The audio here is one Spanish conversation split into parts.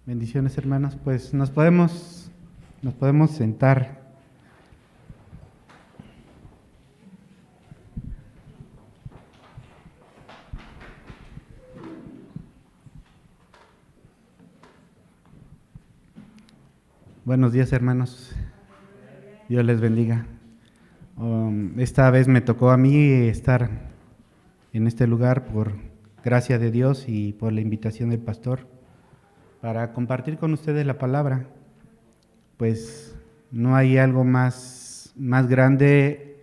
Bendiciones, hermanos. Pues nos podemos sentar. Buenos días, hermanos. Dios les bendiga. Esta vez me tocó a mí estar en este lugar por gracia de Dios y por la invitación del pastor para compartir con ustedes la palabra. Pues no hay algo más grande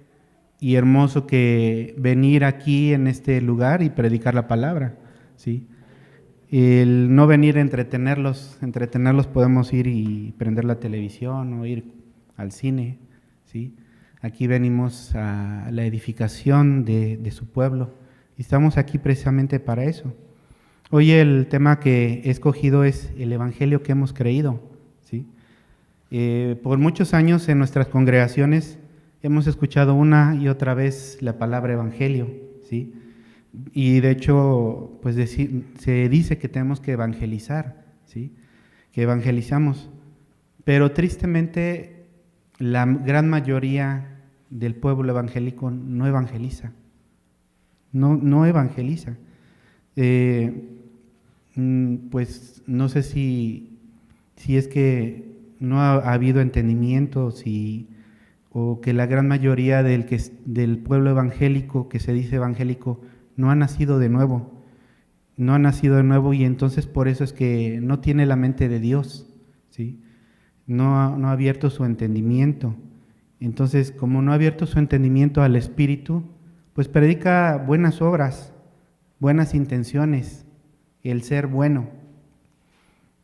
y hermoso que venir aquí en este lugar y predicar la palabra, ¿sí? El no venir a entretenerlos podemos ir y prender la televisión o ir al cine, ¿sí? Aquí venimos a la edificación de su pueblo y estamos aquí precisamente para eso. Hoy el tema que he escogido es el evangelio que hemos creído, ¿sí? Por muchos años en nuestras congregaciones hemos escuchado una y otra vez la palabra evangelio, ¿sí? Y de hecho, pues se dice que tenemos que evangelizar, ¿sí? Que evangelizamos, pero tristemente la gran mayoría del pueblo evangélico no evangeliza, no evangeliza. Pues no sé si es que no ha habido entendimiento, o que la gran mayoría del pueblo evangélico que se dice evangélico no ha nacido de nuevo, y entonces por eso es que no tiene la mente de Dios, ¿sí? No ha abierto su entendimiento. Entonces, como no ha abierto su entendimiento al Espíritu, pues predica buenas obras, buenas intenciones, el ser bueno.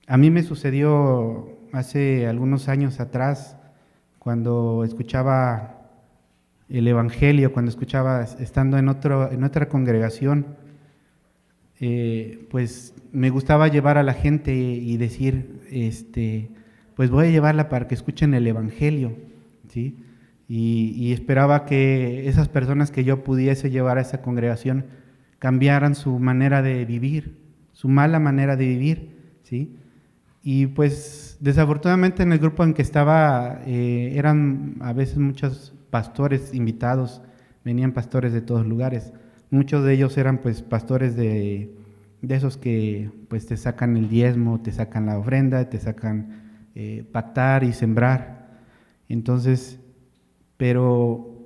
A mí me sucedió hace algunos años atrás, cuando escuchaba el Evangelio, cuando escuchaba estando en otra congregación, pues me gustaba llevar a la gente y decir, pues voy a llevarla para que escuchen el Evangelio, ¿sí? Y esperaba que esas personas que yo pudiese llevar a esa congregación cambiaran su manera de vivir, su mala manera de vivir, ¿sí? Y pues desafortunadamente en el grupo en que estaba eran a veces muchos pastores invitados, venían pastores de todos lugares. Muchos de ellos eran pues pastores de esos que pues te sacan el diezmo, te sacan la ofrenda, te sacan pactar y sembrar. Entonces, pero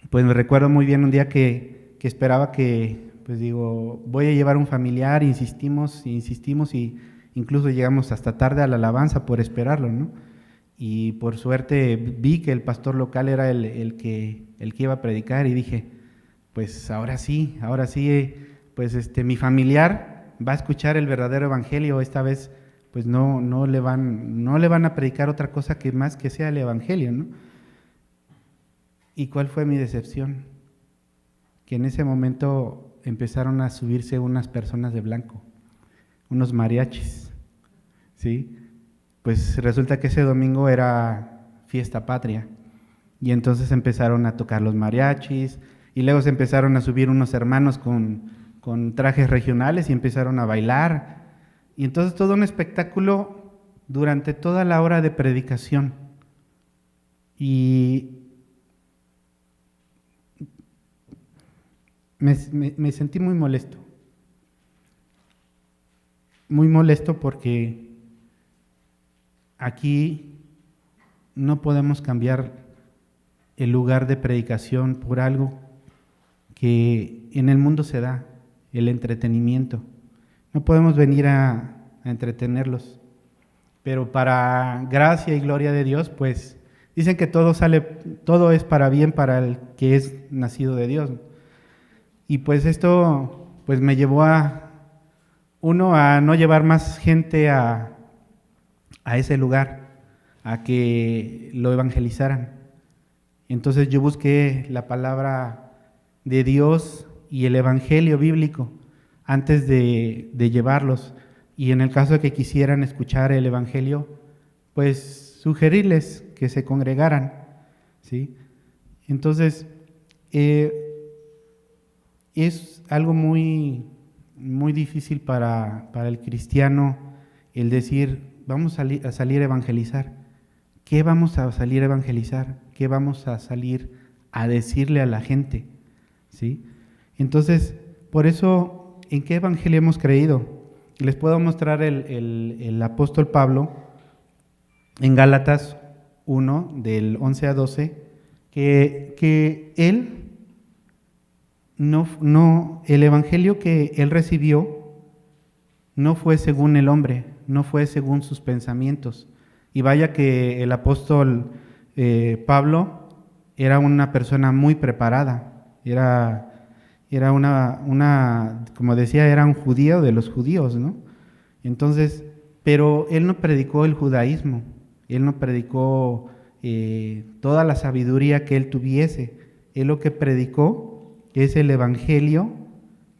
pues me recuerdo muy bien un día que esperaba que, pues digo, voy a llevar un familiar, insistimos y incluso llegamos hasta tarde a la alabanza por esperarlo, ¿no? Y por suerte vi que el pastor local era el que iba a predicar y dije, pues ahora sí, pues mi familiar va a escuchar el verdadero evangelio. Esta vez pues no le van a predicar otra cosa que más que sea el evangelio, ¿no? ¿Y cuál fue mi decepción? Que en ese momento empezaron a subirse unas personas de blanco, unos mariachis, ¿sí? Pues resulta que ese domingo era fiesta patria y entonces empezaron a tocar los mariachis y luego se empezaron a subir unos hermanos con trajes regionales y empezaron a bailar, y entonces todo un espectáculo durante toda la hora de predicación. Y me sentí muy molesto porque aquí no podemos cambiar el lugar de predicación por algo que en el mundo se da, el entretenimiento. No podemos venir a entretenerlos, pero para gracia y gloria de Dios, pues dicen que todo es para bien para el que es nacido de Dios. Y pues esto pues me llevó a no llevar más gente a ese lugar, a que lo evangelizaran. Entonces yo busqué la palabra de Dios y el evangelio bíblico antes de llevarlos, y en el caso de que quisieran escuchar el evangelio, pues sugerirles que se congregaran, ¿sí? Entonces es algo muy difícil para el cristiano el decir, vamos a salir a evangelizar. ¿Qué vamos a salir a evangelizar? ¿Qué vamos a salir a decirle a la gente? ¿Sí? Entonces, por eso, ¿en qué evangelio hemos creído? Les puedo mostrar el apóstol Pablo en Gálatas 1, del 11 a 12, que él el evangelio que él recibió no fue según el hombre, no fue según sus pensamientos. Y vaya que el apóstol Pablo era una persona muy preparada, era como decía, era un judío de los judíos, ¿no? Entonces, pero él no predicó el judaísmo, él no predicó toda la sabiduría que él tuviese. Él lo que predicó es el evangelio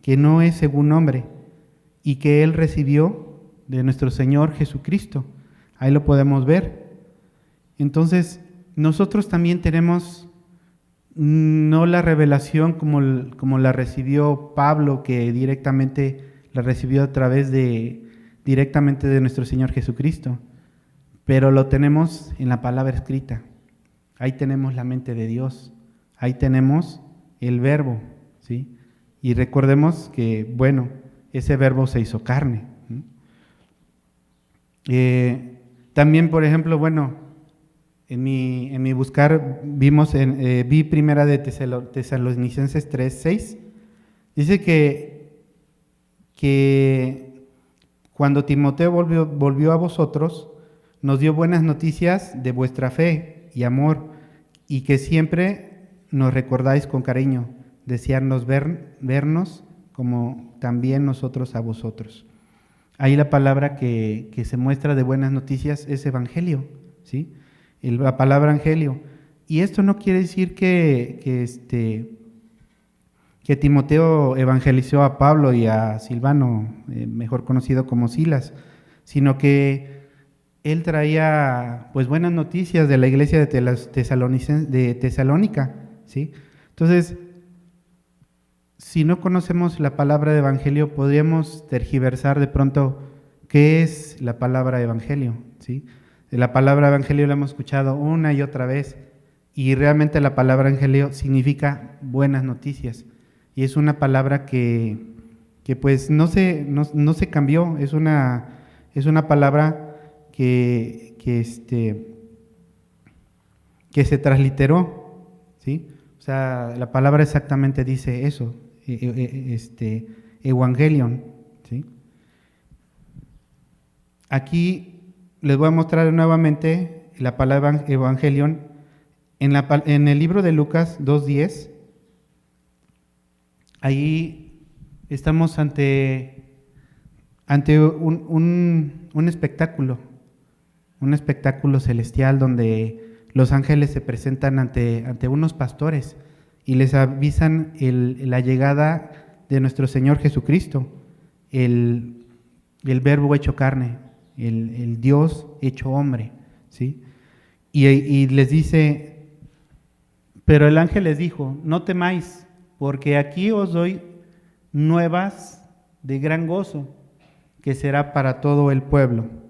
que no es según hombre y que él recibió de nuestro Señor Jesucristo. Ahí lo podemos ver. Entonces, nosotros también tenemos no la revelación como la recibió Pablo, que directamente la recibió a través directamente de nuestro Señor Jesucristo, pero lo tenemos en la palabra escrita. Ahí tenemos la mente de Dios, ahí tenemos el verbo, ¿sí? Y recordemos que, bueno, ese verbo se hizo carne. También, por ejemplo, bueno, en mi buscar vi primera de Tesalonicenses 3:6. Dice que cuando Timoteo volvió a vosotros, nos dio buenas noticias de vuestra fe y amor, y que siempre nos recordáis con cariño, desearnos vernos como también nosotros a vosotros. Ahí la palabra que se muestra de buenas noticias es evangelio, ¿sí? La palabra evangelio. Y esto no quiere decir que Timoteo evangelizó a Pablo y a Silvano, mejor conocido como Silas, sino que él traía pues buenas noticias de la iglesia de Tesalónica, ¿sí? Entonces, si no conocemos la palabra de evangelio, podríamos tergiversar de pronto qué es la palabra evangelio, ¿sí? La palabra evangelio la hemos escuchado una y otra vez, y realmente la palabra evangelio significa buenas noticias, y es una palabra que pues no se cambió, es una palabra que se transliteró, ¿sí? O sea, la palabra exactamente dice eso, evangelion, ¿sí? Aquí les voy a mostrar nuevamente la palabra evangelion en el libro de Lucas 2:10. Ahí estamos ante un espectáculo celestial donde los ángeles se presentan ante unos pastores y les avisan la llegada de nuestro Señor Jesucristo, el verbo hecho carne, el Dios hecho hombre, ¿sí? Y les dice, pero el ángel les dijo, no temáis, porque aquí os doy nuevas de gran gozo, que será para todo el pueblo.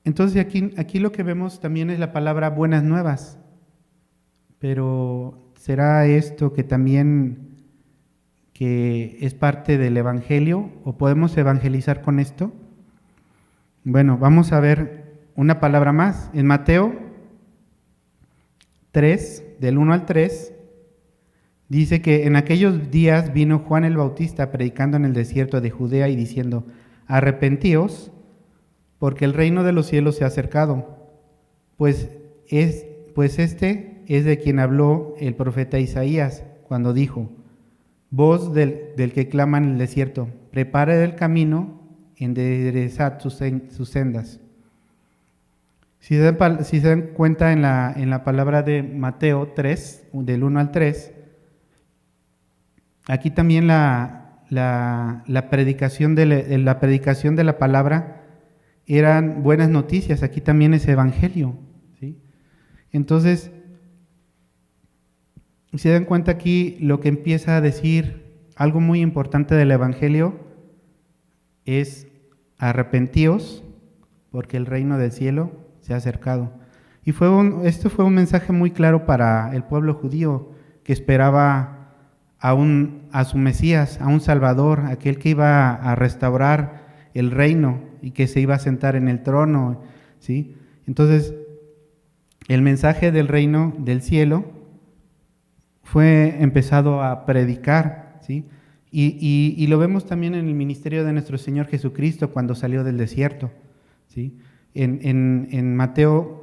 Entonces aquí lo que vemos también es la palabra buenas nuevas, pero ¿será esto que también que es parte del evangelio o podemos evangelizar con esto? Bueno, vamos a ver una palabra más. En Mateo 3, del 1 al 3, dice que en aquellos días vino Juan el Bautista predicando en el desierto de Judea y diciendo, arrepentíos, porque el reino de los cielos se ha acercado, pues este es de quien habló el profeta Isaías cuando dijo, voz del que clama en el desierto, preparad el camino, enderezad sus sendas. Si se dan cuenta en la palabra de Mateo 3, del 1 al 3, aquí también la predicación de la palabra eran buenas noticias, aquí también es evangelio, ¿sí? Entonces, Si se dan cuenta aquí, lo que empieza a decir algo muy importante del Evangelio es arrepentíos porque el reino del cielo se ha acercado. Y esto fue un mensaje muy claro para el pueblo judío que esperaba a su Mesías, a un Salvador, aquel que iba a restaurar el reino y que se iba a sentar en el trono, ¿sí? Entonces, el mensaje del reino del cielo fue empezado a predicar, ¿sí? Y lo vemos también en el ministerio de nuestro Señor Jesucristo cuando salió del desierto, ¿sí? En Mateo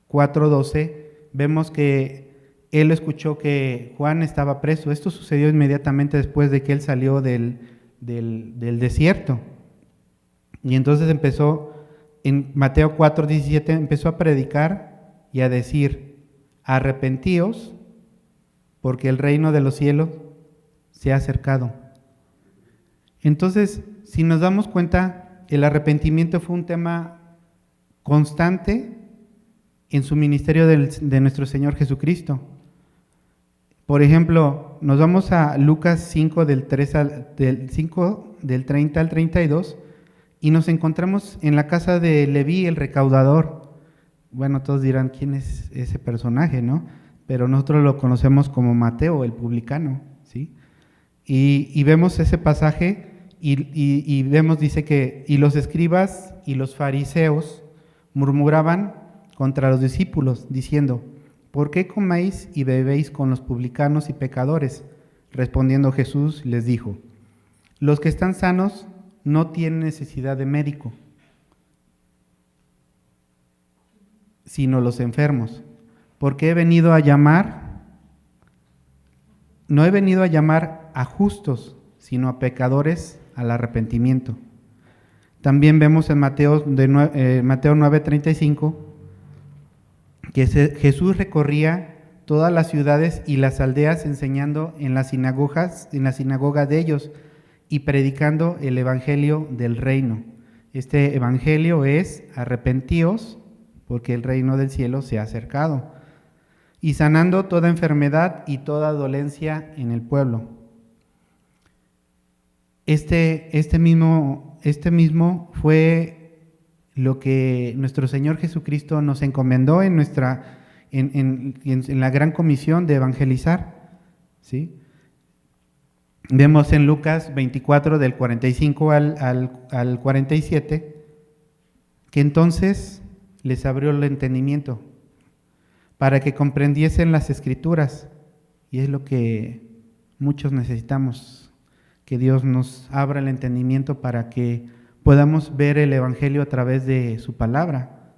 4:12 vemos que él escuchó que Juan estaba preso. Esto sucedió inmediatamente después de que él salió del desierto. Y entonces empezó, en Mateo 4:17, empezó a predicar y a decir: arrepentíos, porque el reino de los cielos se ha acercado. Entonces, si nos damos cuenta, el arrepentimiento fue un tema constante en su ministerio de nuestro Señor Jesucristo. Por ejemplo, nos vamos a Lucas 5 del 30 al 32 y nos encontramos en la casa de Leví, el recaudador. Bueno, todos dirán, ¿quién es ese personaje, no? Pero nosotros lo conocemos como Mateo, el publicano, ¿sí? Y vemos ese pasaje y vemos, dice que, y los escribas y los fariseos murmuraban contra los discípulos, diciendo: ¿por qué coméis y bebéis con los publicanos y pecadores? Respondiendo Jesús les dijo: los que están sanos no tienen necesidad de médico, sino los enfermos, porque no he venido a llamar a justos, sino a pecadores al arrepentimiento. También vemos en Mateo 9:35 que Jesús recorría todas las ciudades y las aldeas enseñando en las sinagogas, en la sinagoga de ellos, y predicando el evangelio del reino. Este evangelio es: arrepentíos, porque el reino del cielo se ha acercado, y sanando toda enfermedad y toda dolencia en el pueblo. Este mismo fue lo que nuestro Señor Jesucristo nos encomendó en la gran comisión de evangelizar, ¿sí? Vemos en Lucas 24 del 45 al 47 que entonces les abrió el entendimiento para que comprendiesen las Escrituras, y es lo que muchos necesitamos, que Dios nos abra el entendimiento para que podamos ver el Evangelio a través de su palabra.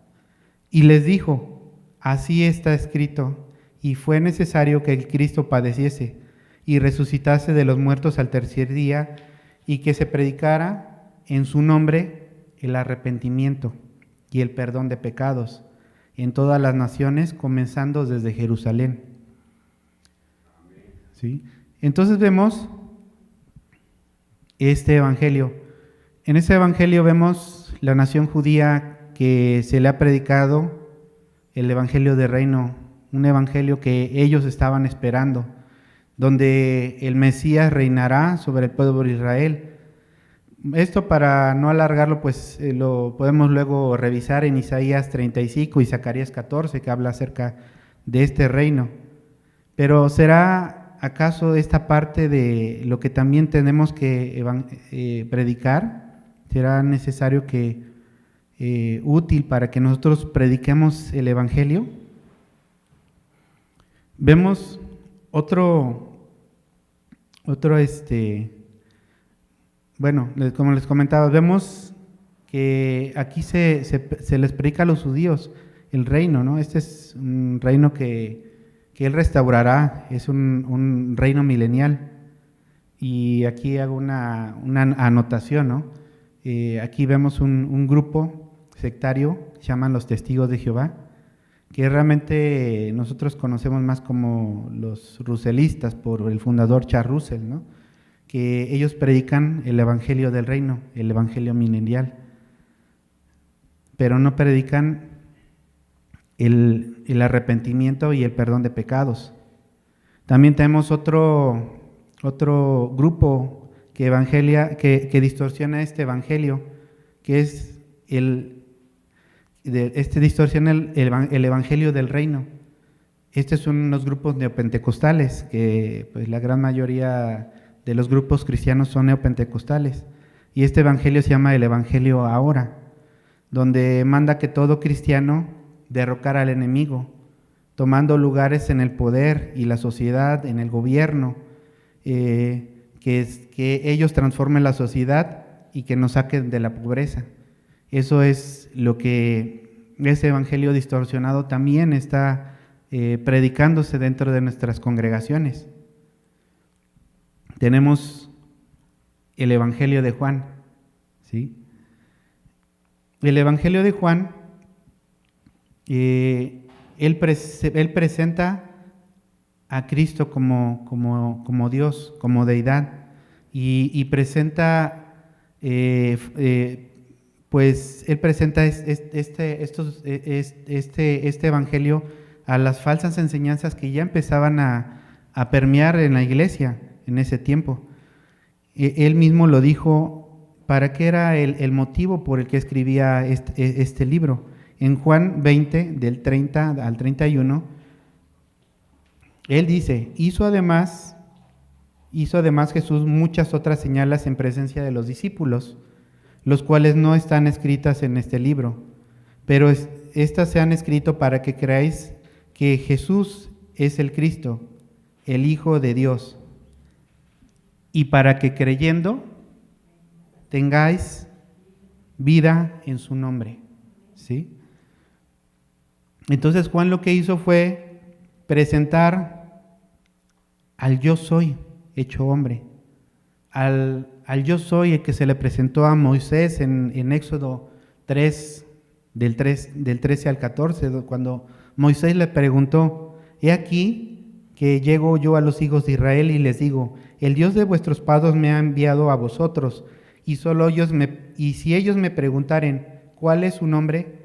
Y les dijo: así está escrito, y fue necesario que el Cristo padeciese y resucitase de los muertos al tercer día, y que se predicara en su nombre el arrepentimiento y el perdón de pecados en todas las naciones, comenzando desde Jerusalén. ¿Sí? Entonces vemos este evangelio. En ese evangelio vemos la nación judía que se le ha predicado el evangelio del reino, un evangelio que ellos estaban esperando, donde el Mesías reinará sobre el pueblo de Israel. Esto, para no alargarlo, pues lo podemos luego revisar en Isaías 35 y Zacarías 14, que habla acerca de este reino. Pero ¿será acaso esta parte de lo que también tenemos que predicar? ¿Será necesario útil para que nosotros prediquemos el evangelio? Vemos como les comentaba, vemos que aquí se les predica a los judíos el reino, ¿no? Este es un reino que Él restaurará, es un reino milenial. Y aquí hago una anotación, ¿no? Aquí vemos un grupo sectario, se llaman los Testigos de Jehová, que realmente nosotros conocemos más como los russellistas, por el fundador Charles Russell, ¿no? Que ellos predican el evangelio del reino, el evangelio milenial, pero no predican el arrepentimiento y el perdón de pecados. También tenemos otro grupo que distorsiona este evangelio, que es distorsiona el evangelio del reino. Estos son unos grupos neopentecostales, que pues la gran mayoría de los grupos cristianos son neopentecostales. Y este evangelio se llama el evangelio ahora, donde manda que todo cristiano derrocara al enemigo, tomando lugares en el poder y la sociedad, en el gobierno, que ellos transformen la sociedad y que nos saquen de la pobreza. Eso es lo que ese evangelio distorsionado también está predicándose dentro de nuestras congregaciones. Tenemos el evangelio de Juan, ¿sí? El evangelio de Juan, él presenta a Cristo como Dios, como deidad, y presenta, pues él presenta este evangelio a las falsas enseñanzas que ya empezaban a permear en la iglesia en ese tiempo. Él mismo lo dijo, ¿para qué era el motivo por el que escribía este libro? En Juan 20, del 30 al 31, él dice, hizo además Jesús muchas otras señales en presencia de los discípulos, los cuales no están escritas en este libro, pero estas se han escrito para que creáis que Jesús es el Cristo, el Hijo de Dios, y para que creyendo tengáis vida en su nombre, ¿sí? Entonces Juan lo que hizo fue presentar al yo soy hecho hombre, al yo soy el que se le presentó a Moisés en Éxodo 3, del 13 al 14, cuando Moisés le preguntó, he aquí que llego yo a los hijos de Israel y les digo, el Dios de vuestros padres me ha enviado a vosotros, y si ellos me preguntaren, ¿cuál es su nombre?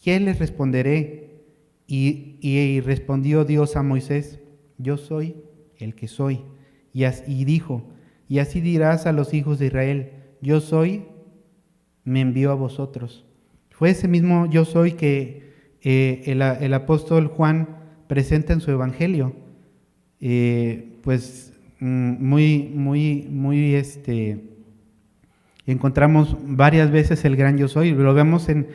¿Qué les responderé? Y respondió Dios a Moisés, yo soy el que soy. Y dijo, y así dirás a los hijos de Israel, yo soy, me envió a vosotros. Fue ese mismo yo soy que el apóstol Juan presenta en su evangelio. Encontramos varias veces el gran yo soy. Lo vemos en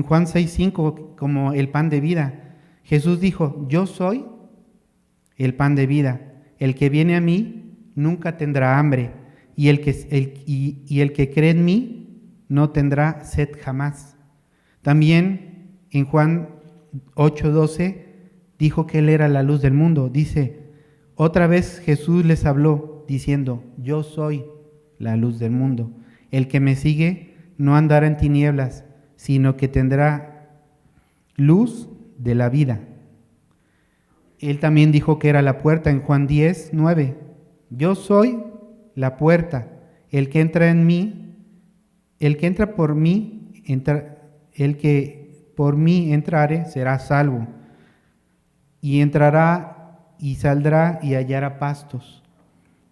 Juan 6:5 como el pan de vida. Jesús dijo, yo soy el pan de vida. El que viene a mí nunca tendrá hambre, y el que cree en mí no tendrá sed jamás. También en Juan 8:12 dijo que Él era la luz del mundo. Dice, otra vez Jesús les habló diciendo, yo soy la luz del mundo. El que me sigue no andará en tinieblas, sino que tendrá luz de la vida. Él también dijo que era la puerta en Juan 10:9. Yo soy la puerta. El que entra por mí, el que por mí entrare será salvo. Y entrará y saldrá y hallará pastos.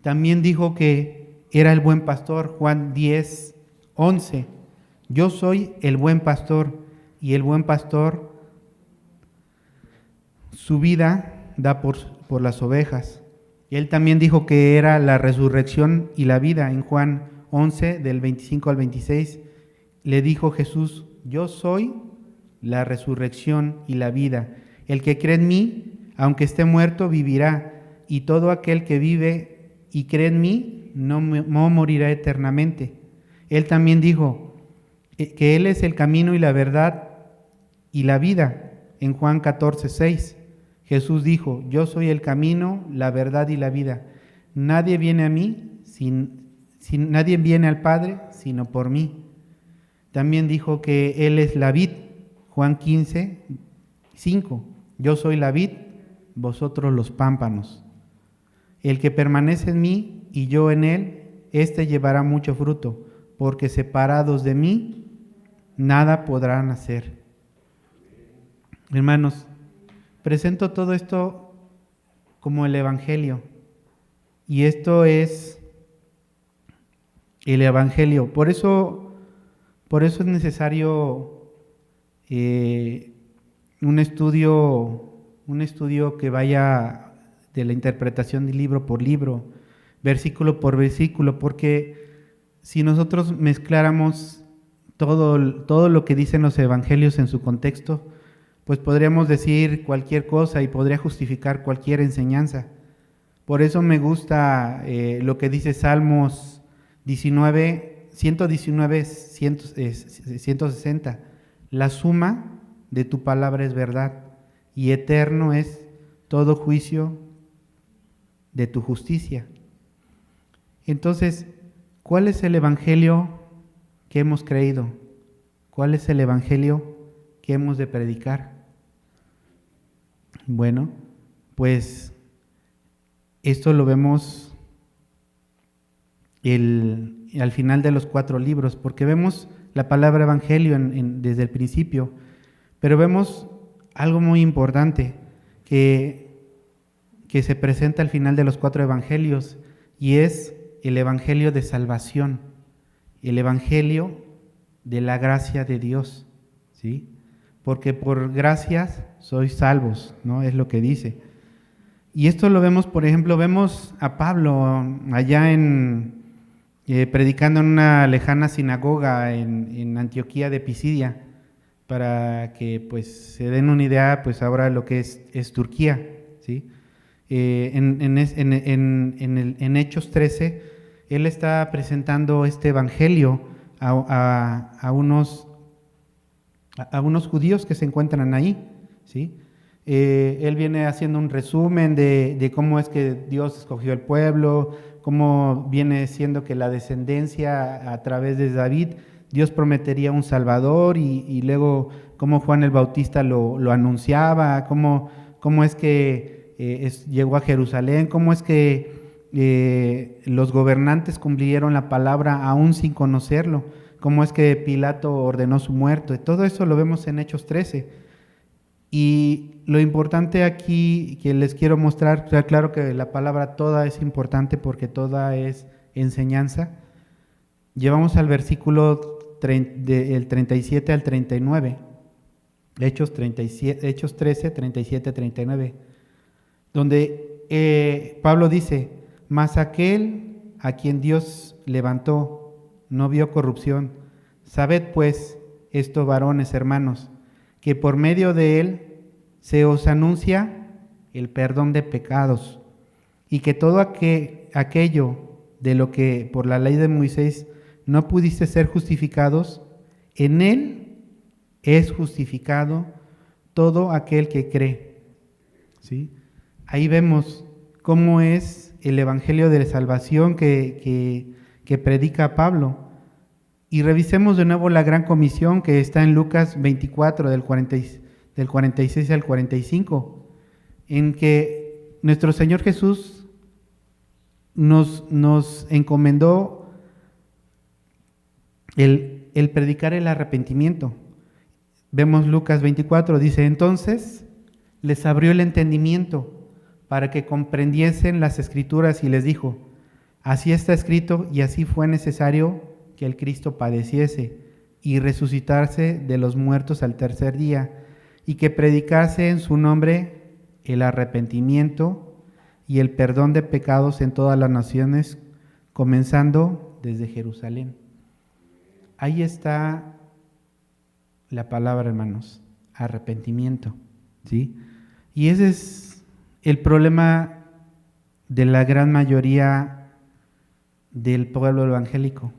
También dijo que era el buen pastor, Juan 10:11. Yo soy el buen pastor, y el buen pastor su vida da por las ovejas. Y él también dijo que era la resurrección y la vida. En Juan 11, del 25 al 26, le dijo Jesús, yo soy la resurrección y la vida. El que cree en mí, aunque esté muerto, vivirá. Y todo aquel que vive y cree en mí, no morirá eternamente. Él también dijo que Él es el camino y la verdad y la vida. En Juan 14:6, Jesús dijo, yo soy el camino, la verdad y la vida. Nadie viene a mí, nadie viene al Padre, sino por mí. También dijo que Él es la vid. Juan 15:5, yo soy la vid, vosotros los pámpanos. El que permanece en mí y yo en él, éste llevará mucho fruto, porque separados de mí, nada podrán hacer. Hermanos, presento todo esto como el Evangelio. Y esto es el Evangelio. Por eso es necesario un estudio que vaya de la interpretación de libro por libro, versículo por versículo, porque si nosotros mezcláramos todo lo que dicen los evangelios en su contexto, pues podríamos decir cualquier cosa y podría justificar cualquier enseñanza. Por eso me gusta lo que dice Salmos 119, 160. La suma de tu palabra es verdad y eterno es todo juicio de tu justicia. Entonces, ¿cuál es el evangelio que hemos creído? ¿Cuál es el evangelio que hemos de predicar? Bueno, pues esto lo vemos al final de los 4 libros, porque vemos la palabra evangelio desde el principio, pero vemos algo muy importante que se presenta al final de los 4 evangelios, y es el evangelio de salvación, el evangelio de la gracia de Dios, ¿sí? Porque por gracias sois salvos, ¿no? Es lo que dice. Y esto lo vemos, por ejemplo, vemos a Pablo allá predicando en una lejana sinagoga en Antioquía de Pisidia, para que pues se den una idea, pues ahora lo que es Turquía, ¿sí? En Hechos 13, él está presentando este evangelio a unos judíos que se encuentran ahí, ¿sí? Él viene haciendo un resumen de cómo es que Dios escogió el pueblo, cómo viene siendo que la descendencia a través de David, Dios prometería un Salvador, y luego cómo Juan el Bautista lo anunciaba, cómo es que llegó a Jerusalén, cómo es que los gobernantes cumplieron la palabra aún sin conocerlo, cómo es que Pilato ordenó su muerte. Todo eso lo vemos en Hechos 13. Y lo importante aquí que les quiero mostrar, claro que la palabra toda es importante porque toda es enseñanza. Llevamos al versículo del 37 al 39, Hechos 13, 37, 39, donde Pablo dice: mas aquel a quien Dios levantó no vio corrupción. Sabed pues esto, varones hermanos, que por medio de él se os anuncia el perdón de pecados, y que todo aquello de lo que por la ley de Moisés no pudiste ser justificados, en él es justificado todo aquel que cree, ¿sí? Ahí vemos cómo es el evangelio de la salvación que predica Pablo. Y revisemos de nuevo la gran comisión que está en Lucas 24, del 46 al 45, en que nuestro Señor Jesús nos encomendó el predicar el arrepentimiento. Vemos Lucas 24, dice: entonces les abrió el entendimiento para que comprendiesen las Escrituras, y les dijo: así está escrito, y así fue necesario que el Cristo padeciese y resucitase de los muertos al tercer día, y que predicase en su nombre el arrepentimiento y el perdón de pecados en todas las naciones, comenzando desde Jerusalén. Ahí está la palabra, hermanos: arrepentimiento, ¿sí? Y ese es el problema de la gran mayoría del pueblo evangélico,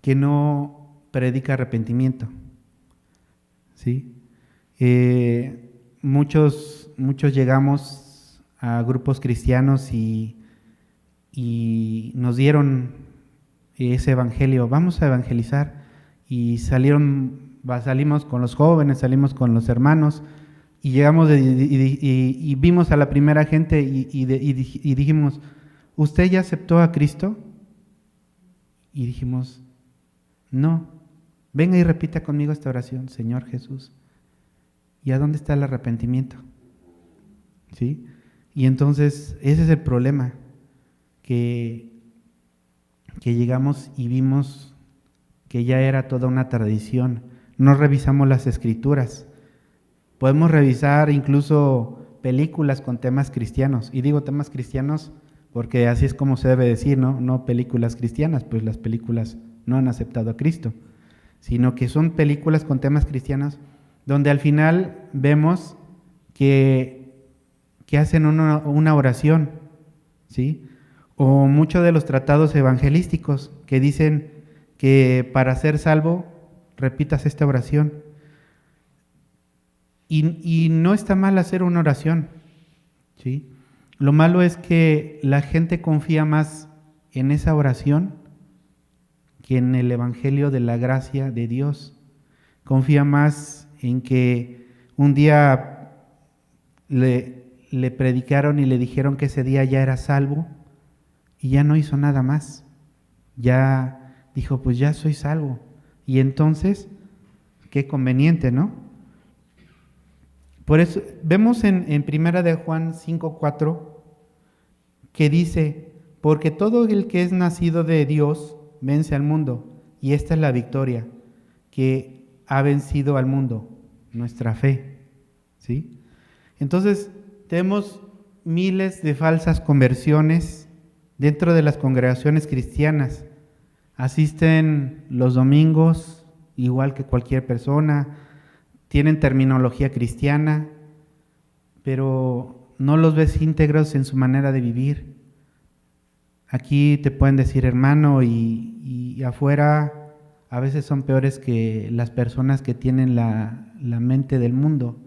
que no predica arrepentimiento, ¿sí? Muchos llegamos a grupos cristianos y nos dieron ese evangelio: vamos a evangelizar, y salimos con los jóvenes, salimos con los hermanos, y llegamos y vimos a la primera gente y dijimos: ¿usted ya aceptó a Cristo? Y dijimos: no. Venga y repita conmigo esta oración: Señor Jesús. ¿Y a dónde está el arrepentimiento? ¿Sí? Y entonces ese es el problema, que llegamos y vimos que ya era toda una tradición. No revisamos las escrituras. Podemos revisar incluso películas con temas cristianos. Y digo temas cristianos porque así es como se debe decir, ¿no? No películas cristianas, pues las películas no han aceptado a Cristo, sino que son películas con temas cristianos donde al final vemos que hacen una oración, ¿sí? O muchos de los tratados evangelísticos que dicen que para ser salvo repitas esta oración. Y no está mal hacer una oración, ¿sí? Lo malo es que la gente confía más en esa oración que en el Evangelio de la gracia de Dios. Confía más en que un día le predicaron y le dijeron que ese día ya era salvo y ya no hizo nada más. Ya dijo, pues ya soy salvo. Y entonces, qué conveniente, ¿no? Por eso vemos en Primera de Juan 5:4 que dice, porque todo el que es nacido de Dios vence al mundo, y esta es la victoria que ha vencido al mundo, nuestra fe, ¿sí? Entonces, tenemos miles de falsas conversiones dentro de las congregaciones cristianas. Asisten los domingos, igual que cualquier persona, tienen terminología cristiana, pero no los ves íntegros en su manera de vivir. Aquí te pueden decir hermano y afuera a veces son peores que las personas que tienen la mente del mundo.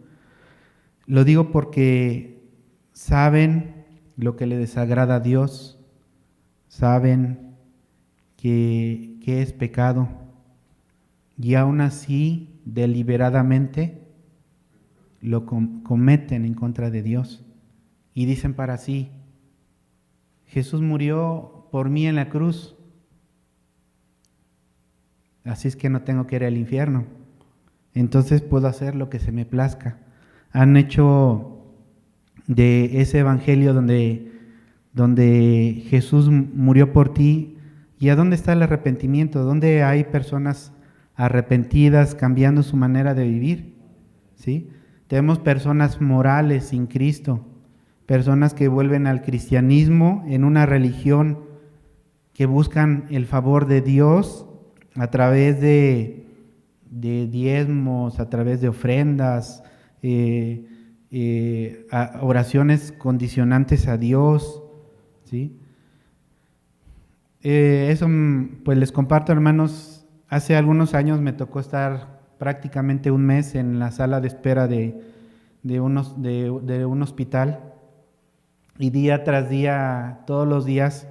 Lo digo porque saben lo que le desagrada a Dios, saben que es pecado y aún así deliberadamente lo cometen en contra de Dios y dicen para sí, Jesús murió por mí en la cruz, así es que no tengo que ir al infierno, entonces puedo hacer lo que se me plazca. Han hecho de ese evangelio donde Jesús murió por ti, ¿y a dónde está el arrepentimiento? ¿Dónde hay personas arrepentidas cambiando su manera de vivir? ¿Sí? Tenemos personas morales sin Cristo, personas que vuelven al cristianismo en una religión que buscan el favor de Dios a través de diezmos, a través de ofrendas, oraciones condicionantes a Dios, ¿sí? Eso pues les comparto, hermanos. Hace algunos años me tocó estar prácticamente un mes en la sala de espera de un hospital y día tras día, todos los días,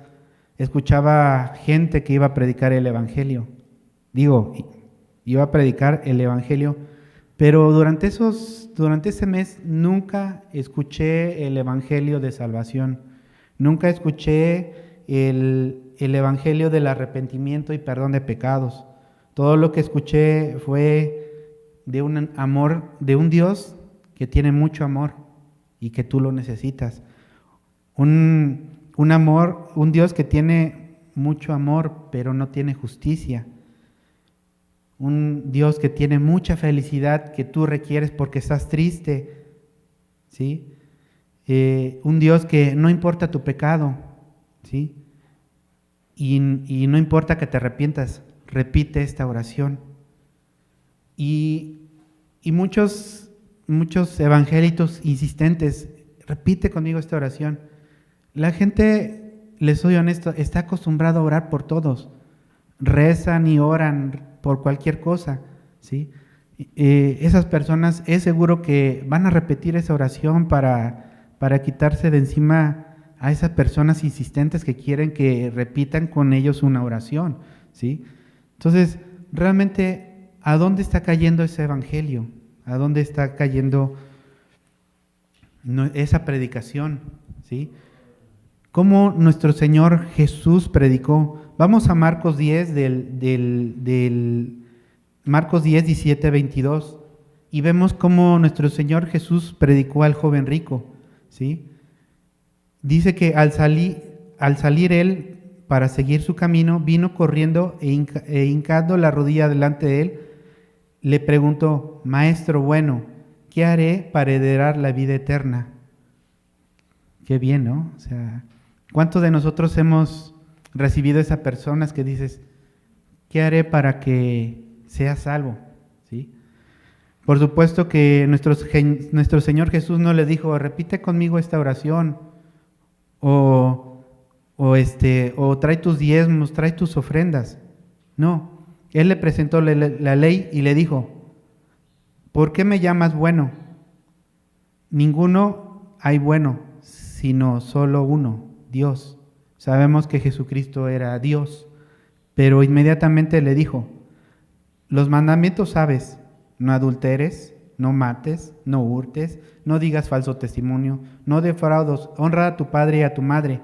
escuchaba gente que iba a predicar el Evangelio. Iba a predicar el Evangelio, pero durante ese mes nunca escuché el Evangelio de salvación, nunca escuché el Evangelio del arrepentimiento y perdón de pecados. Todo lo que escuché fue de un amor, de un Dios que tiene mucho amor y que tú lo necesitas. Un amor, un Dios que tiene mucho amor, pero no tiene justicia. Un Dios que tiene mucha felicidad que tú requieres porque estás triste, ¿sí? Un Dios que no importa tu pecado, ¿sí? Y no importa que te arrepientas, repite esta oración. Y muchos evangélicos insistentes, repite conmigo esta oración. La gente, les soy honesto, está acostumbrada a orar por todos. Rezan y oran por cualquier cosa, ¿sí? Esas personas es seguro que van a repetir esa oración para quitarse de encima a esas personas insistentes que quieren que repitan con ellos una oración, ¿sí? Entonces, realmente, ¿a dónde está cayendo ese evangelio? ¿A dónde está cayendo esa predicación? ¿Sí? ¿Cómo nuestro Señor Jesús predicó? Vamos a Marcos 10, Marcos 10, 17, 22, y vemos cómo nuestro Señor Jesús predicó al joven rico, ¿sí? Dice que al salir él para seguir su camino, vino corriendo e hincando la rodilla delante de él, le preguntó: Maestro bueno, ¿qué haré para heredar la vida eterna? Qué bien, ¿no? O sea, ¿cuántos de nosotros hemos recibido esas personas que dices: ¿qué haré para que sea salvo? ¿Sí? Por supuesto que nuestro Señor Jesús no le dijo: repite conmigo esta oración, o trae tus diezmos, trae tus ofrendas. No, Él le presentó la ley y le dijo: ¿por qué me llamas bueno? Ninguno hay bueno, sino solo uno, Dios. Sabemos que Jesucristo era Dios, pero inmediatamente le dijo: los mandamientos sabes: no adulteres, no mates, no hurtes, no digas falso testimonio, no defraudes, honra a tu padre y a tu madre.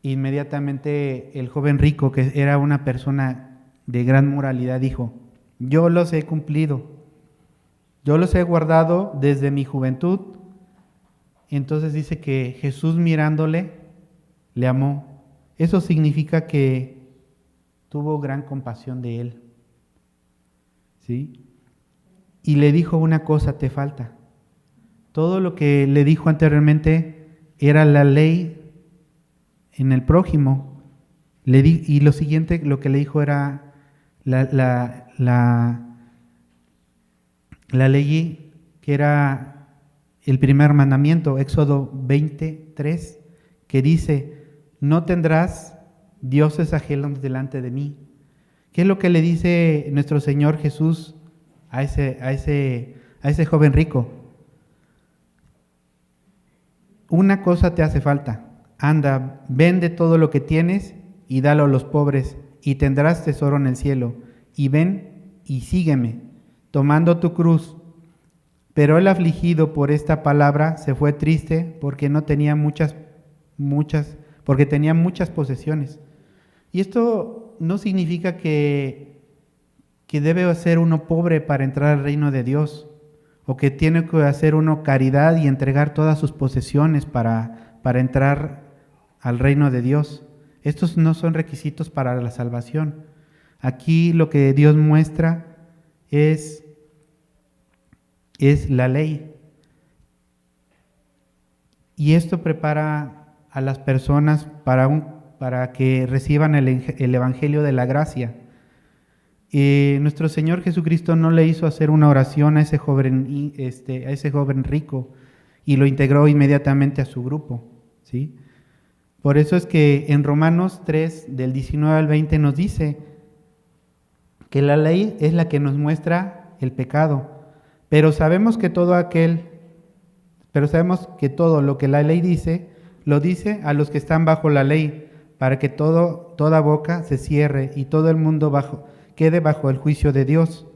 Inmediatamente el joven rico, que era una persona de gran moralidad, dijo: yo los he cumplido, yo los he guardado desde mi juventud. Entonces dice que Jesús, mirándole, le amó. Eso significa que tuvo gran compasión de él, ¿sí? Y le dijo: una cosa te falta. Todo lo que le dijo anteriormente era la ley en el prójimo. Y lo siguiente, lo que le dijo era la ley que era el primer mandamiento, Éxodo 20:3, que dice: no tendrás dioses ajenos delante de mí. ¿Qué es lo que le dice nuestro Señor Jesús a ese joven rico? Una cosa te hace falta. Anda, vende todo lo que tienes y dalo a los pobres, y tendrás tesoro en el cielo. Y ven y sígueme, tomando tu cruz. Pero el afligido por esta palabra se fue triste, porque tenía muchas posesiones. Y esto no significa que debe ser uno pobre para entrar al reino de Dios, o que tiene que hacer uno caridad y entregar todas sus posesiones para entrar al reino de Dios. Estos no son requisitos para la salvación. Aquí lo que Dios muestra es la ley. Y esto prepara a las personas para que reciban el evangelio de la gracia. Nuestro Señor Jesucristo no le hizo hacer una oración a ese joven rico y lo integró inmediatamente a su grupo, ¿sí? Por eso es que en Romanos 3, del 19 al 20, nos dice que la ley es la que nos muestra el pecado, pero sabemos que todo lo que la ley dice, lo dice a los que están bajo la ley, para que toda boca se cierre y todo el mundo quede bajo el juicio de Dios,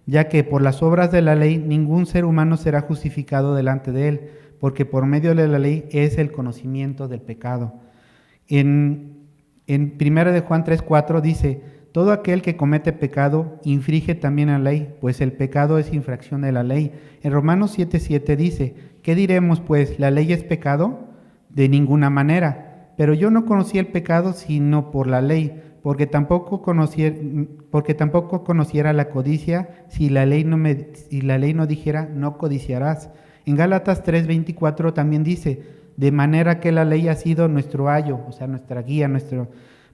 ya que por las obras de la ley ningún ser humano será justificado delante de él, porque por medio de la ley es el conocimiento del pecado. En 1 de Juan 3:4 dice: todo aquel que comete pecado infringe también la ley, pues el pecado es infracción de la ley. En Romanos 7:7 dice: ¿qué diremos pues? ¿La ley es pecado? De ninguna manera. Pero yo no conocí el pecado sino por la ley, porque tampoco conociera la codicia si la ley no dijera: no codiciarás. En Gálatas 3:24 también dice: de manera que la ley ha sido nuestro ayo, o sea, nuestra guía,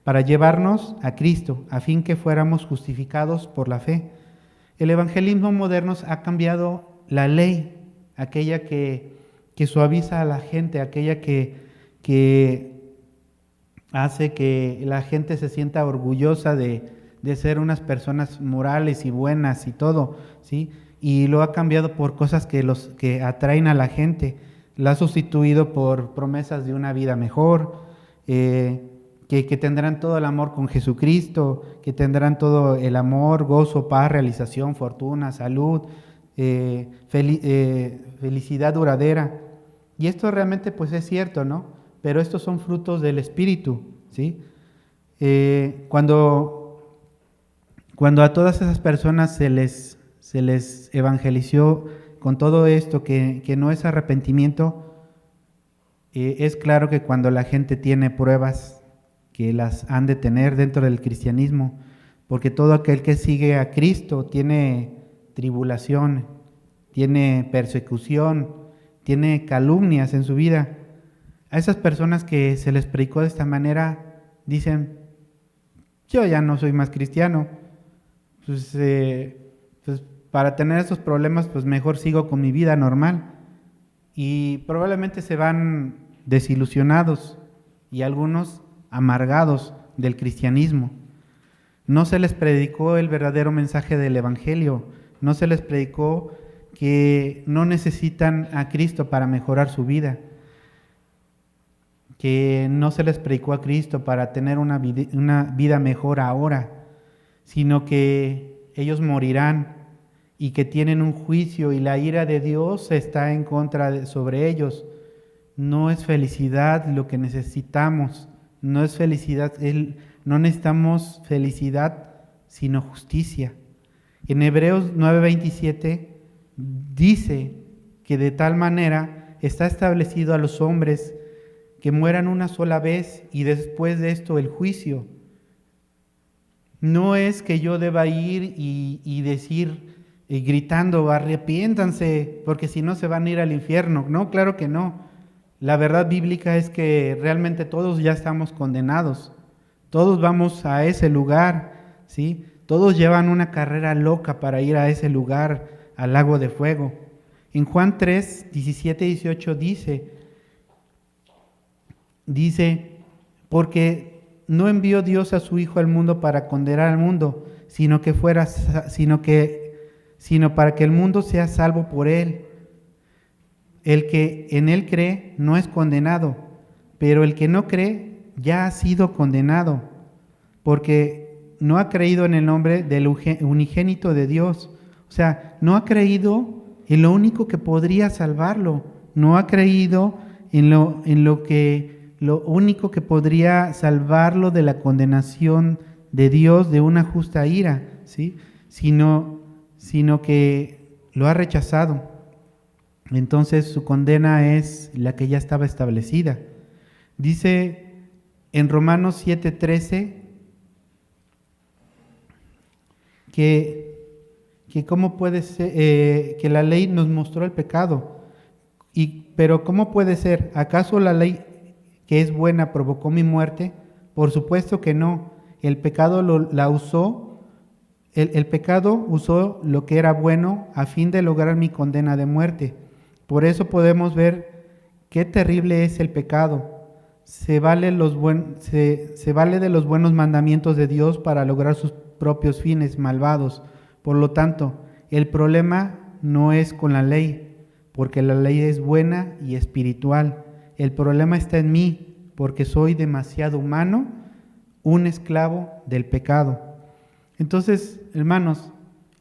para llevarnos a Cristo, a fin que fuéramos justificados por la fe. El evangelismo moderno ha cambiado la ley, aquella que suaviza a la gente, aquella que hace que la gente se sienta orgullosa de ser unas personas morales y buenas y todo, ¿sí? Y lo ha cambiado por cosas que atraen a la gente. La ha sustituido por promesas de una vida mejor, que tendrán todo el amor con Jesucristo, que tendrán todo el amor, gozo, paz, realización, fortuna, salud, felicidad duradera. Y esto realmente pues es cierto, ¿no? Pero estos son frutos del Espíritu, ¿sí? Cuando a todas esas personas se les evangelizó con todo esto, que no es arrepentimiento, Es claro que cuando la gente tiene pruebas, que las han de tener dentro del cristianismo, porque todo aquel que sigue a Cristo tiene tribulación, tiene persecución, tiene calumnias en su vida. A esas personas que se les predicó de esta manera, dicen, yo ya no soy más cristiano, pues para tener esos problemas, pues mejor sigo con mi vida normal. Y probablemente se van desilusionados y algunos amargados del cristianismo. No se les predicó el verdadero mensaje del Evangelio, no se les predicó que no necesitan a Cristo para mejorar su vida, que no se les predicó a Cristo para tener una vida mejor ahora, sino que ellos morirán y que tienen un juicio y la ira de Dios está en contra sobre ellos. No es felicidad lo que necesitamos, no es felicidad, no necesitamos felicidad, sino justicia. En Hebreos 9:27 dice que de tal manera está establecido a los hombres que mueran una sola vez y después de esto el juicio. No es que yo deba ir y decir gritando, arrepiéntanse, porque si no se van a ir al infierno. No, claro que no. La verdad bíblica es que realmente todos ya estamos condenados. Todos vamos a ese lugar, ¿sí? Todos llevan una carrera loca para ir a ese lugar, al lago de fuego. En Juan 3, 17 y 18 dice, porque no envió Dios a su Hijo al mundo para condenar al mundo, sino para que el mundo sea salvo por él. El que en él cree no es condenado, pero el que no cree ya ha sido condenado, porque no ha creído en el nombre del unigénito de Dios. O sea, no ha creído en lo único que podría salvarlo, no ha creído en lo único que podría salvarlo de la condenación de Dios, de una justa ira, ¿sí? Sino que lo ha rechazado. Entonces su condena es la que ya estaba establecida. Dice en Romanos 7:13 que cómo puede ser, que la ley nos mostró el pecado. Pero ¿cómo puede ser? ¿Acaso la ley que es buena provocó mi muerte? Por supuesto que no. El pecado el pecado usó lo que era bueno a fin de lograr mi condena de muerte. Por eso podemos ver qué terrible es el pecado. Se vale de los buenos mandamientos de Dios para lograr sus propios fines malvados. Por lo tanto, el problema no es con la ley, porque la ley es buena y espiritual. El problema está en mí, porque soy demasiado humano, un esclavo del pecado. Entonces, hermanos,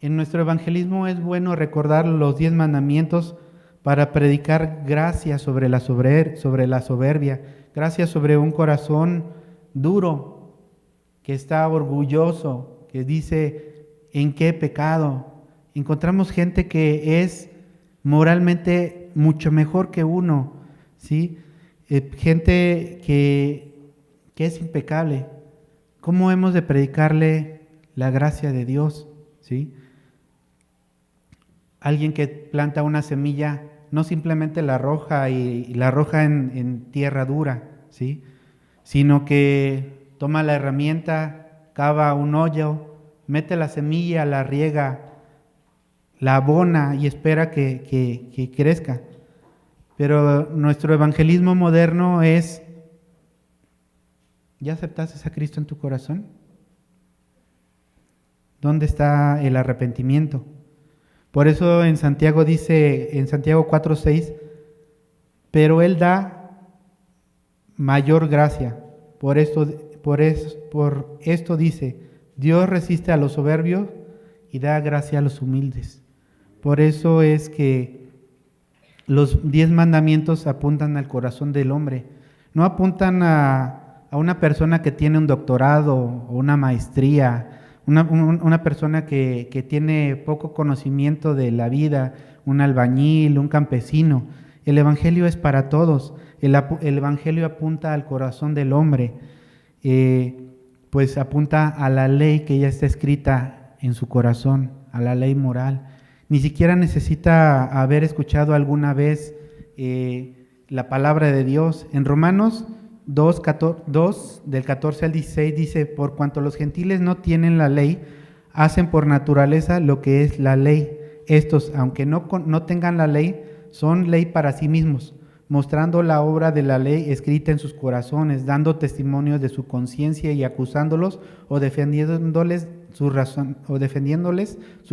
en nuestro evangelismo es bueno recordar los 10 mandamientos para predicar gracia sobre la soberbia, gracia sobre un corazón duro, que está orgulloso, que dice, ¿en qué pecado? Encontramos gente que es moralmente mucho mejor que uno, ¿sí? Gente que es impecable. ¿Cómo hemos de predicarle la gracia de Dios? ¿Sí? Alguien que planta una semilla, no simplemente la arroja y la arroja en tierra dura, ¿sí? Sino que toma la herramienta, cava un hoyo, mete la semilla, la riega, la abona y espera que crezca. Pero nuestro evangelismo moderno es, ¿ya aceptaste a Cristo en tu corazón? ¿Dónde está el arrepentimiento? Por eso en Santiago dice, en Santiago 4:6, pero Él da mayor gracia. Por esto dice, Dios resiste a los soberbios y da gracia a los humildes. Por eso es que los 10 mandamientos apuntan al corazón del hombre. No apuntan a una persona que tiene un doctorado o una maestría, una persona que tiene poco conocimiento de la vida, un albañil, un campesino. El evangelio es para todos. El Evangelio apunta al corazón del hombre, pues apunta a la ley que ya está escrita en su corazón, a la ley moral. Ni siquiera necesita haber escuchado alguna vez la palabra de Dios. En Romanos 2, del 14 al 16 dice: por cuanto los gentiles no tienen la ley, hacen por naturaleza lo que es la ley. Estos, aunque no tengan la ley, son ley para sí mismos, mostrando la obra de la ley escrita en sus corazones, dando testimonio de su conciencia y acusándolos o defendiéndoles sus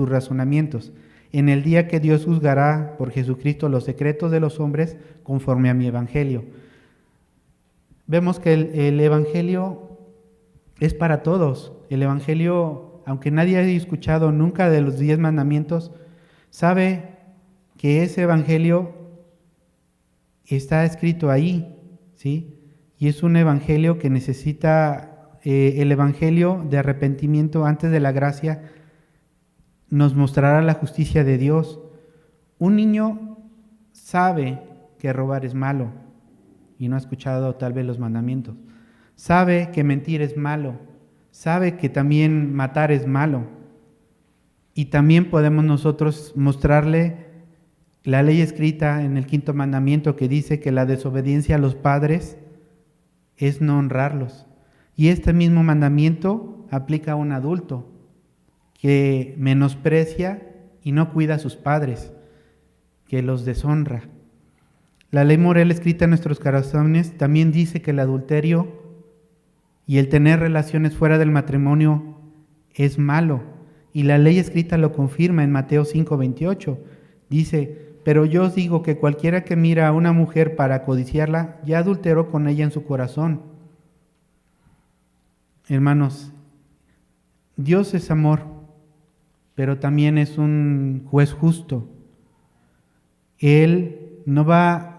razonamientos. En el día que Dios juzgará por Jesucristo los secretos de los hombres conforme a mi evangelio. Vemos que el evangelio es para todos. El evangelio, aunque nadie haya escuchado nunca de los 10 mandamientos, sabe que ese evangelio está escrito ahí, ¿sí? Y es un evangelio que necesita, el evangelio de arrepentimiento antes de la gracia nos mostrará la justicia de Dios. Un niño sabe que robar es malo y no ha escuchado tal vez los mandamientos. Sabe que mentir es malo, sabe que también matar es malo. Y también podemos nosotros mostrarle la ley escrita en el 5º mandamiento, que dice que la desobediencia a los padres es no honrarlos. Y este mismo mandamiento aplica a un adulto que menosprecia y no cuida a sus padres, que los deshonra. La ley moral escrita en nuestros corazones también dice que el adulterio y el tener relaciones fuera del matrimonio es malo. Y la ley escrita lo confirma en Mateo 5:28. Dice: pero yo os digo que cualquiera que mira a una mujer para codiciarla, ya adulteró con ella en su corazón. Hermanos, Dios es amor, pero también es un juez justo. Él no va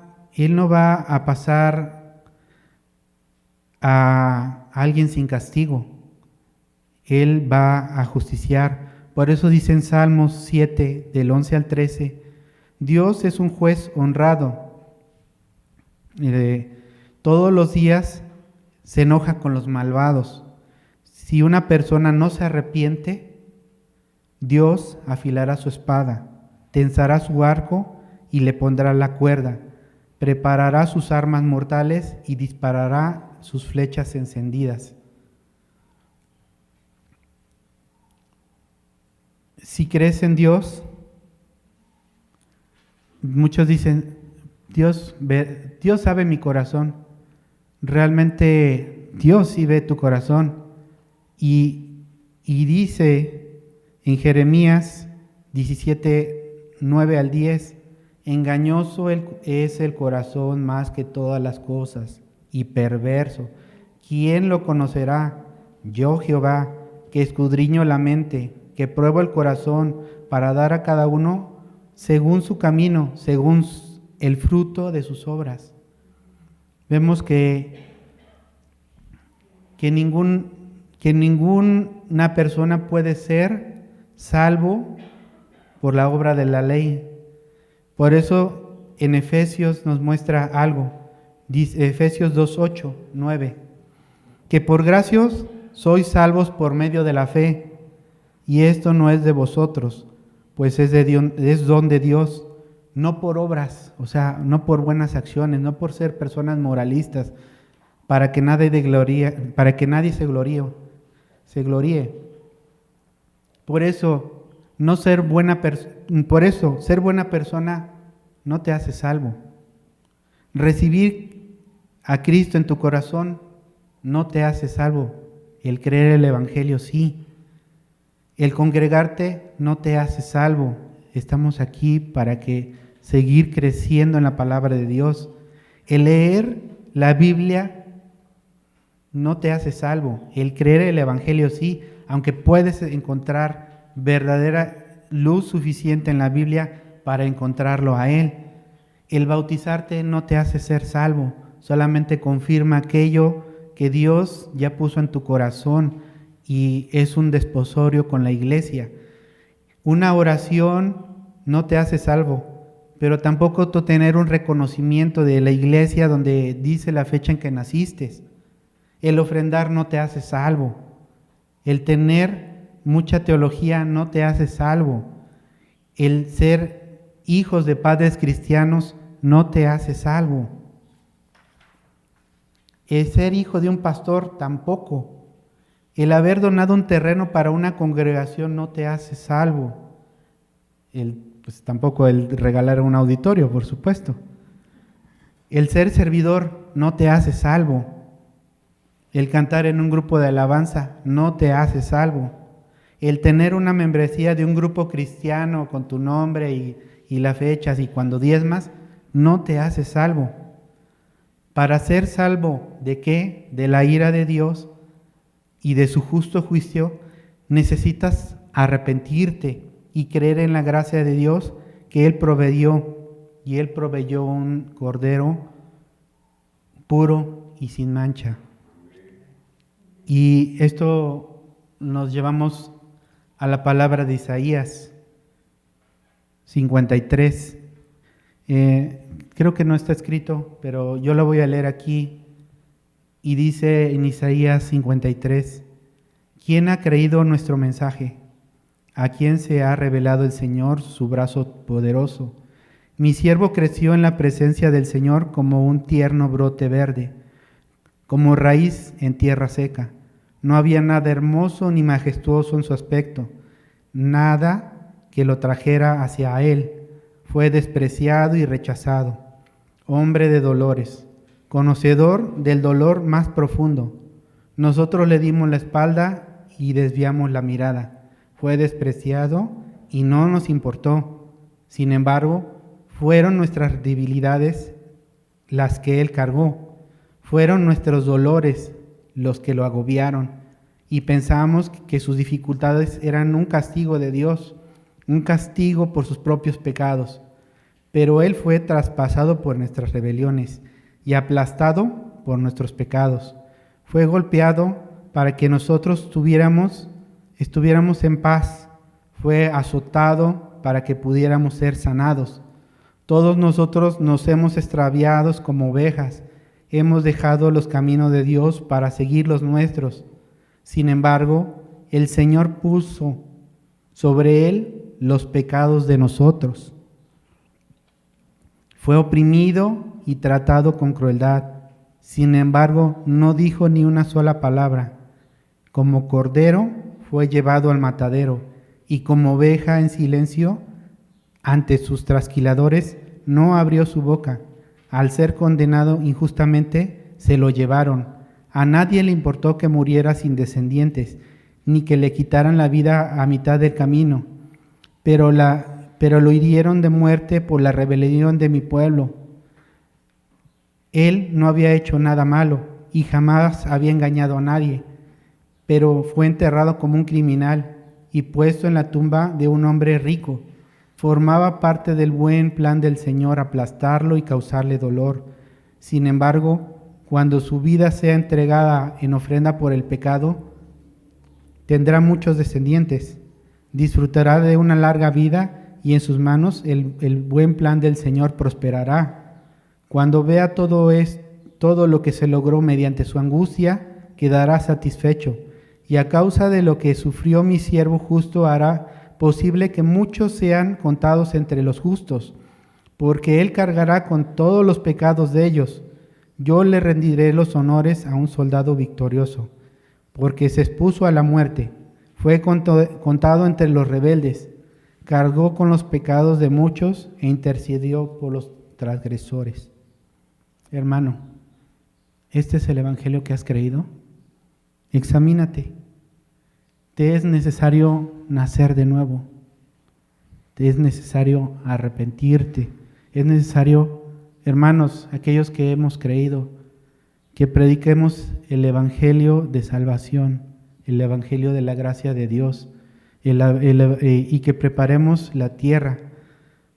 a pasar a alguien sin castigo. Él va a justiciar. Por eso dice en Salmos 7, del 11 al 13, Dios es un juez honrado. Todos los días se enoja con los malvados. Si una persona no se arrepiente, Dios afilará su espada, tensará su arco y le pondrá la cuerda, preparará sus armas mortales y disparará sus flechas encendidas. Si crees en Dios, muchos dicen: Dios sabe mi corazón. Realmente Dios sí ve tu corazón. Y dice en Jeremías 17, 9 al 10, engañoso es el corazón más que todas las cosas y perverso. ¿Quién lo conocerá? Yo, Jehová, que escudriño la mente, que pruebo el corazón para dar a cada uno según su camino, según el fruto de sus obras. Vemos que ninguna persona puede ser salvo por la obra de la ley. Por eso en Efesios nos muestra algo. Dice Efesios 2:8, 9, que por gracias sois salvos por medio de la fe, y esto no es de vosotros, pues es don de Dios, no por obras, o sea, no por buenas acciones, no por ser personas moralistas, para que nadie se gloríe. Por eso, ser buena persona no te hace salvo. Recibir a Cristo en tu corazón no te hace salvo. El creer el Evangelio sí. El congregarte no te hace salvo. Estamos aquí para seguir creciendo en la palabra de Dios. El leer la Biblia no te hace salvo. El creer el Evangelio sí, aunque puedes encontrar verdadera luz suficiente en la Biblia para encontrarlo a Él. El bautizarte no te hace ser salvo, solamente confirma aquello que Dios ya puso en tu corazón y es un desposorio con la iglesia. Una oración no te hace salvo, pero tampoco tú tener un reconocimiento de la iglesia donde dice la fecha en que naciste. El ofrendar no te hace salvo. El tener mucha teología no te hace salvo. El ser hijos de padres cristianos no te hace salvo. El ser hijo de un pastor tampoco. El haber donado un terreno para una congregación no te hace salvo. Pues tampoco el regalar un auditorio, por supuesto. El ser servidor no te hace salvo. El cantar en un grupo de alabanza no te hace salvo. El tener una membresía de un grupo cristiano con tu nombre y las fechas y cuando diezmas, no te hace salvo. Para ser salvo, ¿de qué? De la ira de Dios y de su justo juicio, necesitas arrepentirte y creer en la gracia de Dios que Él proveyó, y Él proveyó un cordero puro y sin mancha. Y esto nos llevamos a la palabra de Isaías 53. Creo que no está escrito, pero yo lo voy a leer aquí. Y dice en Isaías 53, ¿quién ha creído nuestro mensaje? ¿A quién se ha revelado el Señor su brazo poderoso? Mi siervo creció en la presencia del Señor como un tierno brote verde, como raíz en tierra seca. No había nada hermoso ni majestuoso en su aspecto, nada que lo trajera hacia él. Fue despreciado y rechazado, hombre de dolores, conocedor del dolor más profundo. Nosotros le dimos la espalda y desviamos la mirada. Fue despreciado y no nos importó. Sin embargo, fueron nuestras debilidades las que Él cargó. Fueron nuestros dolores los que lo agobiaron. Y pensamos que sus dificultades eran un castigo de Dios, un castigo por sus propios pecados. Pero Él fue traspasado por nuestras rebeliones y aplastado por nuestros pecados. Fue golpeado para que nosotros estuviéramos en paz. Fue azotado para que pudiéramos ser sanados. Todos nosotros nos hemos extraviado como ovejas. Hemos dejado los caminos de Dios para seguir los nuestros. Sin embargo, el Señor puso sobre Él los pecados de nosotros. Fue oprimido y tratado con crueldad. Sin embargo, no dijo ni una sola palabra. Como cordero fue llevado al matadero, y como oveja en silencio ante sus trasquiladores no abrió su boca. Al ser condenado injustamente se lo llevaron. A nadie le importó que muriera sin descendientes, ni que le quitaran la vida a mitad del camino. Pero lo hirieron de muerte por la rebelión de mi pueblo. Él no había hecho nada malo y jamás había engañado a nadie, pero fue enterrado como un criminal y puesto en la tumba de un hombre rico. Formaba parte del buen plan del Señor aplastarlo y causarle dolor. Sin embargo, cuando su vida sea entregada en ofrenda por el pecado, tendrá muchos descendientes, disfrutará de una larga vida y en sus manos el buen plan del Señor prosperará. Cuando vea todo lo que se logró mediante su angustia, quedará satisfecho, y a causa de lo que sufrió mi siervo justo hará posible que muchos sean contados entre los justos, porque él cargará con todos los pecados de ellos. Yo le rendiré los honores a un soldado victorioso, porque se expuso a la muerte, fue contado entre los rebeldes, cargó con los pecados de muchos e intercedió por los transgresores. Hermano, ¿este es el evangelio que has creído? Examínate. Te es necesario nacer de nuevo. Te es necesario arrepentirte. Es necesario, hermanos, aquellos que hemos creído, que prediquemos el evangelio de salvación, el evangelio de la gracia de Dios, y que preparemos la tierra,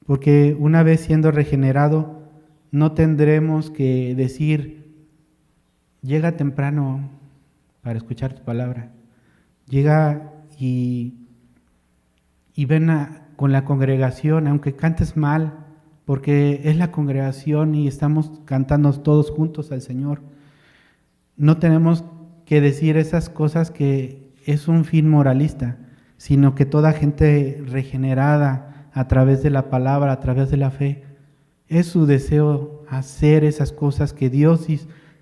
porque una vez siendo regenerado, no tendremos que decir, llega temprano para escuchar tu palabra, llega y ven con la congregación, aunque cantes mal, porque es la congregación y estamos cantando todos juntos al Señor. No tenemos que decir esas cosas que es un fin moralista, sino que toda gente regenerada a través de la palabra, a través de la fe, es su deseo hacer esas cosas que Dios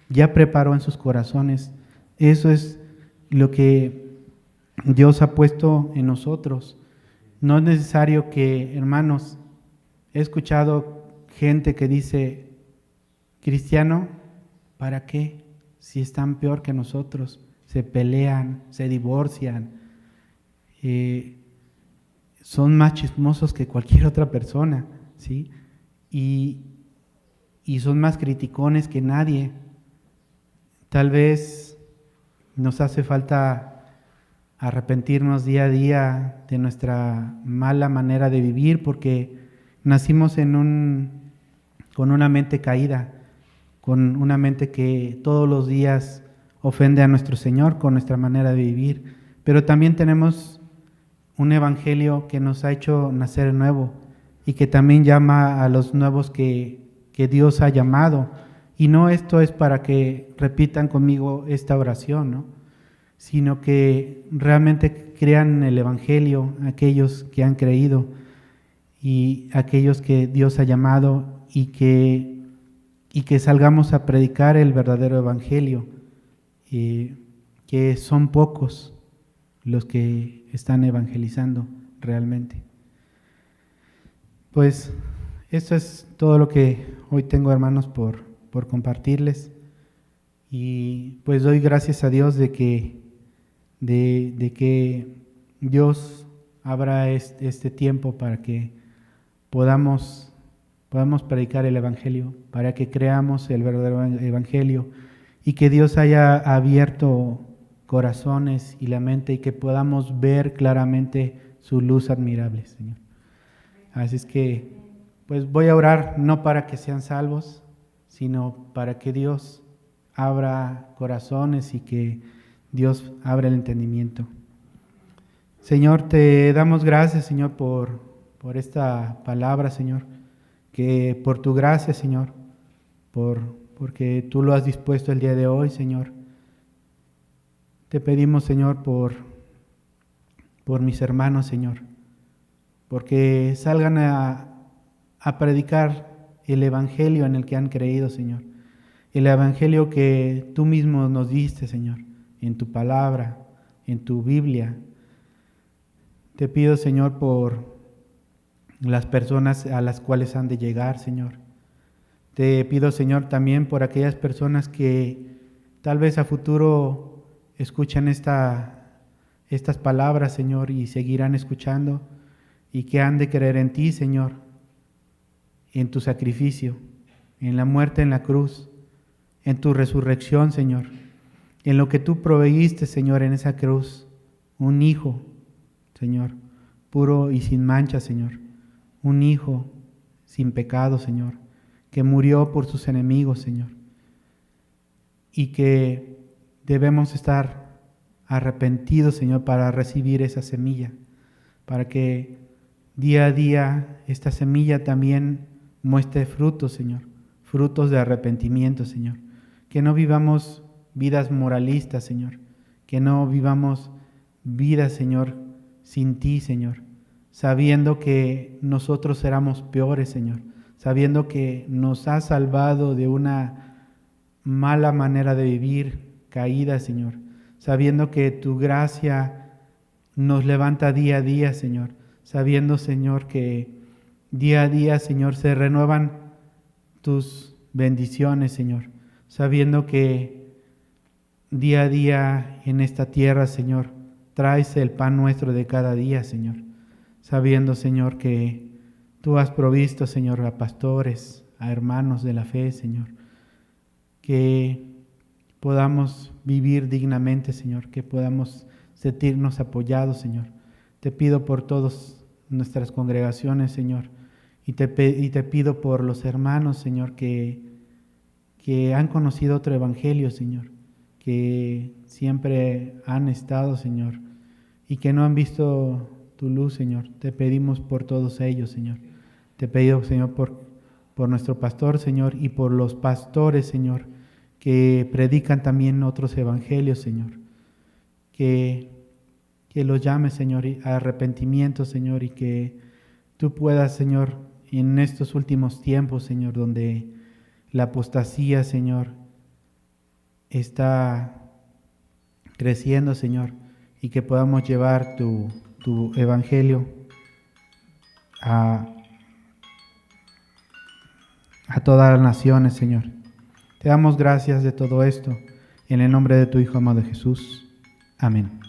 ya preparó en sus corazones. Eso es lo que Dios ha puesto en nosotros. No es necesario que, hermanos, he escuchado gente que dice, cristiano, ¿para qué? Si están peor que nosotros, se pelean, se divorcian, son más chismosos que cualquier otra persona, ¿sí? Y son más criticones que nadie. Tal vez nos hace falta arrepentirnos día a día de nuestra mala manera de vivir, porque nacimos con una mente caída, con una mente que todos los días ofende a nuestro Señor con nuestra manera de vivir, pero también tenemos un evangelio que nos ha hecho nacer nuevo y que también llama a los nuevos que Dios ha llamado. Y no esto es para que repitan conmigo esta oración, ¿no? Sino que realmente crean en el evangelio aquellos que han creído y aquellos que Dios ha llamado y que salgamos a predicar el verdadero evangelio, que son pocos los que están evangelizando realmente. Pues esto es todo lo que hoy tengo, hermanos, por compartirles, y pues doy gracias a Dios de que Dios abra este tiempo para que podamos predicar el evangelio, para que creamos el verdadero evangelio y que Dios haya abierto corazones y la mente y que podamos ver claramente su luz admirable, Señor. Así es que pues voy a orar no para que sean salvos, sino para que Dios abra corazones y que Dios abra el entendimiento. Señor, te damos gracias, Señor, por esta palabra, Señor, que por tu gracia, Señor, porque tú lo has dispuesto el día de hoy, Señor. Te pedimos, Señor, por mis hermanos, Señor, porque salgan a predicar el evangelio en el que han creído, Señor. El evangelio que tú mismo nos diste, Señor, en tu palabra, en tu Biblia. Te pido, Señor, por las personas a las cuales han de llegar, Señor. Te pido, Señor, también por aquellas personas que tal vez a futuro escuchan estas palabras, Señor, y seguirán escuchando, y que han de creer en ti, Señor, en tu sacrificio, en la muerte en la cruz, en tu resurrección, Señor, en lo que tú proveíste, Señor, en esa cruz, un hijo, Señor, puro y sin mancha, Señor, un hijo sin pecado, Señor, que murió por sus enemigos, Señor, y que debemos estar arrepentidos, Señor, para recibir esa semilla, para que día a día esta semilla también muestre frutos, Señor, frutos de arrepentimiento, Señor, que no vivamos vidas moralistas, Señor, que no vivamos vidas, Señor, sin ti, Señor, sabiendo que nosotros éramos peores, Señor, sabiendo que nos has salvado de una mala manera de vivir, caída, Señor, sabiendo que tu gracia nos levanta día a día, Señor, sabiendo, Señor, que día a día, Señor, se renuevan tus bendiciones, Señor, sabiendo que día a día en esta tierra, Señor, traes el pan nuestro de cada día, Señor, sabiendo, Señor, que tú has provisto, Señor, a pastores, a hermanos de la fe, Señor, que podamos vivir dignamente, Señor, que podamos sentirnos apoyados, Señor. Te pido por todas nuestras congregaciones, Señor, y te pido por los hermanos, Señor, que han conocido otro evangelio, Señor, que siempre han estado, Señor, y que no han visto tu luz, Señor. Te pedimos por todos ellos, Señor. Te pido, Señor, por por nuestro pastor, Señor, y por los pastores, Señor, que predican también otros evangelios, Señor. Que los llames, Señor, a arrepentimiento, Señor, y que tú puedas, Señor, en estos últimos tiempos, Señor, donde la apostasía, Señor, está creciendo, Señor, y que podamos llevar tu evangelio a todas las naciones, Señor. Te damos gracias de todo esto, en el nombre de tu Hijo amado Jesús. Amén.